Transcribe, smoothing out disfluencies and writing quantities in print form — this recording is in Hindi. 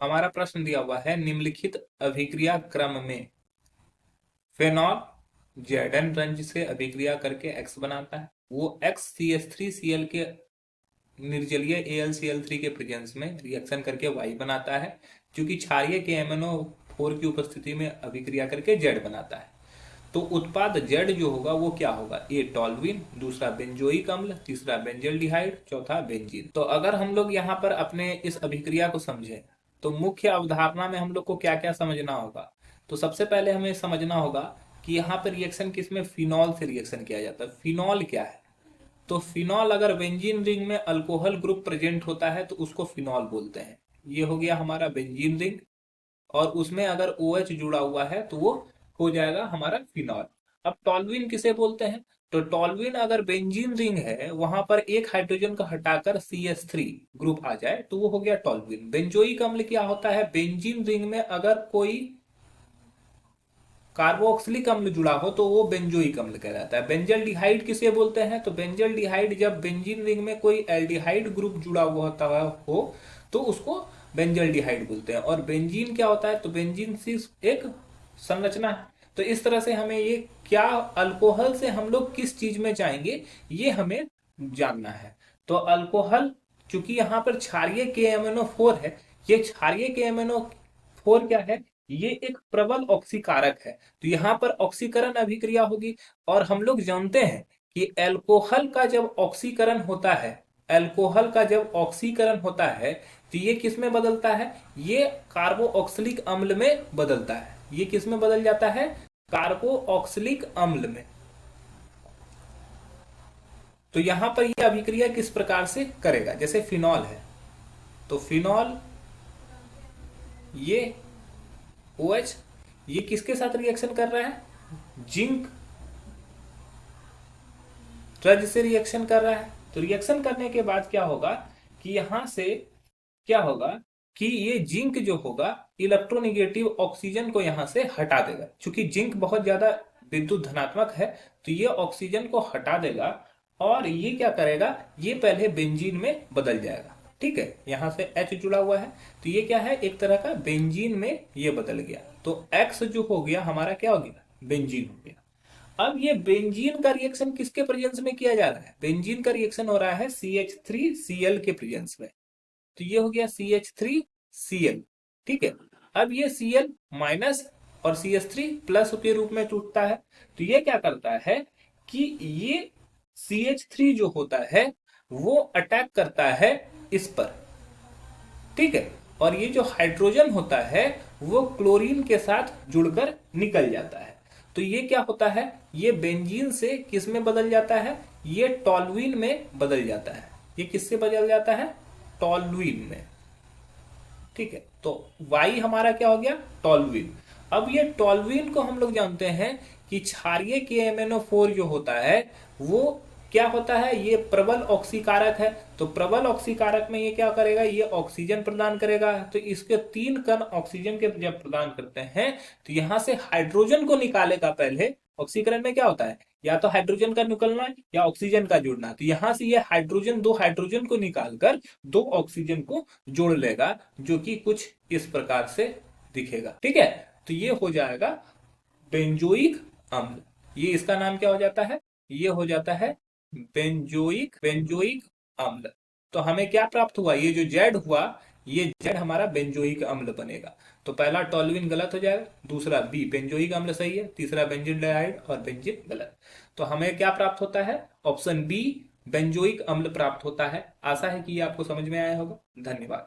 हमारा प्रश्न दिया हुआ है, निम्नलिखित अभिक्रिया क्रम में फेनॉल जेडन रंज से अभिक्रिया करके एक्स बनाता है, वो X C H three C L के निर्जलीय AlCl3 के प्रेजेंस में रिएक्शन करके वाई बनाता है, जो कि क्षारीय के MnO4 की उपस्थिति में अभिक्रिया करके जेड बनाता है। तो उत्पाद जेड जो होगा वो क्या होगा, ए टॉल्यूइन, दूसरा बेंजोइक अम्ल, तीसरा बेंजल्डिहाइड, चौथा बेंजीन। तो अगर हम लोग यहाँ पर अपने इस अभिक्रिया को समझें तो मुख्य अवधारणा में हम लोग को क्या क्या समझना होगा। तो सबसे पहले हमें समझना होगा कि यहाँ पर रिएक्शन किसमें, फिनॉल से रिएक्शन किया जाता है। फिनॉल क्या है, तो फिनॉल अगर बेंजीन रिंग में अल्कोहल ग्रुप प्रेजेंट होता है तो उसको फिनॉल बोलते हैं। ये हो गया हमारा बेंजीन रिंग, और उसमें अगर OH जुड़ा हुआ है तो वो हो जाएगा हमारा फिनॉल। अब टॉल्यूइन किसे बोलते हैं, तो टॉल्यूइन अगर बेंजीन रिंग है वहां पर एक हाइड्रोजन को हटाकर CH3 ग्रुप आ जाए तो वो हो गया टॉल्यूइन। बेंजोइक अम्ल क्या होता है, बेंजीन रिंग में अगर कोई कार्बोक्सिलिक अम्ल जुड़ा हो तो वो बेंजोइक अम्ल कहलाता है। बेंजल्डिहाइड किसे बोलते हैं, तो बेंजल्डिहाइड जब बेंजीन रिंग में कोई एल्डिहाइड ग्रुप जुड़ा हुआ होता हो तो उसको बेंजल्डिहाइड बोलते हैं। और बेंजीन क्या होता है, तो बेंजीन सिर्फ एक संरचना है। तो इस तरह से हमें ये क्या अल्कोहल से हम लोग किस चीज में जाएंगे ये हमें जानना है। तो अल्कोहल चूंकि यहाँ पर क्षारीय KMnO4 है, ये क्षारीय KMnO4 क्या है, ये एक प्रबल ऑक्सीकारक है। तो यहां पर ऑक्सीकरण अभिक्रिया होगी। और हम लोग जानते हैं कि अल्कोहल का जब ऑक्सीकरण होता है, अल्कोहल का जब ऑक्सीकरण होता है तो ये किस में बदलता है, ये कार्बोक्सिलिक अम्ल में बदलता है। ये किस में बदल जाता है, कार्बोक्सिलिक अम्ल में। तो यहां पर यह अभिक्रिया किस प्रकार से करेगा, जैसे फिनॉल है तो फिनॉल ये OH ये किसके साथ रिएक्शन कर रहा है, जिंक ट्रज से रिएक्शन कर रहा है। तो रिएक्शन करने के बाद क्या होगा कि यहां से क्या होगा कि ये जिंक जो होगा इलेक्ट्रोनेगेटिव ऑक्सीजन को यहां से हटा देगा। क्योंकि जिंक बहुत ज्यादा विद्युत धनात्मक है तो ये ऑक्सीजन को हटा देगा, और ये क्या करेगा, ये पहले बेंजीन में बदल जाएगा। ठीक है, यहां से H जुड़ा हुआ है तो ये क्या है, एक तरह का बेंजीन में ये बदल गया। तो X जो हो गया हमारा क्या हो गया, बेंजीन हो गया। अब ये बेंजीन का रिएक्शन किसके प्रेजेंस में किया जा रहा है, बेंजीन का रिएक्शन हो रहा है CH3Cl के प्रेजेंस में। तो ये हो गया CH3Cl। ठीक है, अब ये Cl माइनस और CH3 प्लस के रूप में टूटता है। तो ये क्या करता है कि ये CH3 जो होता है वो अटैक करता है इस पर। ठीक है, और ये जो हाइड्रोजन होता है वो क्लोरीन के साथ जुड़कर निकल जाता है। तो ये क्या होता है, ये बेंजीन से किस में बदल जाता है, ये टॉल्यूइन में बदल जाता है। ये किससे बदल जाता है, टॉल्यूइन में। ठीक है, तो वाई हमारा क्या हो गया, टॉल्यूइन। अब ये टॉल्यूइन को हम लोग जानते हैं कि क्षारीय KMnO4 जो होता है वो क्या होता है, ये प्रबल ऑक्सीकारक है। तो प्रबल ऑक्सीकारक में ये क्या करेगा, ये ऑक्सीजन प्रदान करेगा। तो इसके 3 कण ऑक्सीजन के जब प्रदान करते हैं तो यहां से हाइड्रोजन को निकालेगा पहले। ऑक्सीकरण में क्या होता है, या तो हाइड्रोजन का निकलना या ऑक्सीजन का जुड़ना। तो यहां से ये हाइड्रोजन, 2 हाइड्रोजन को निकालकर 2 ऑक्सीजन को जोड़ लेगा, जो कि कुछ इस प्रकार से दिखेगा। ठीक है, तो ये हो जाएगा बेंजोइक अम्ल। ये इसका नाम क्या हो जाता है, ये हो जाता है बेंजोइक बेंजोइक अम्ल। तो हमें क्या प्राप्त हुआ, ये जो जेड हुआ ये जेड हमारा बेंजोइक अम्ल बनेगा। तो पहला टॉल्यूइन गलत हो जाएगा, दूसरा बी बेंजोइक अम्ल सही है, तीसरा बेंजीन डाइहाइड और बेंजीन गलत। तो हमें क्या प्राप्त होता है, ऑप्शन बी बेंजोइक अम्ल प्राप्त होता है। आशा है कि ये आपको समझ में आया होगा। धन्यवाद।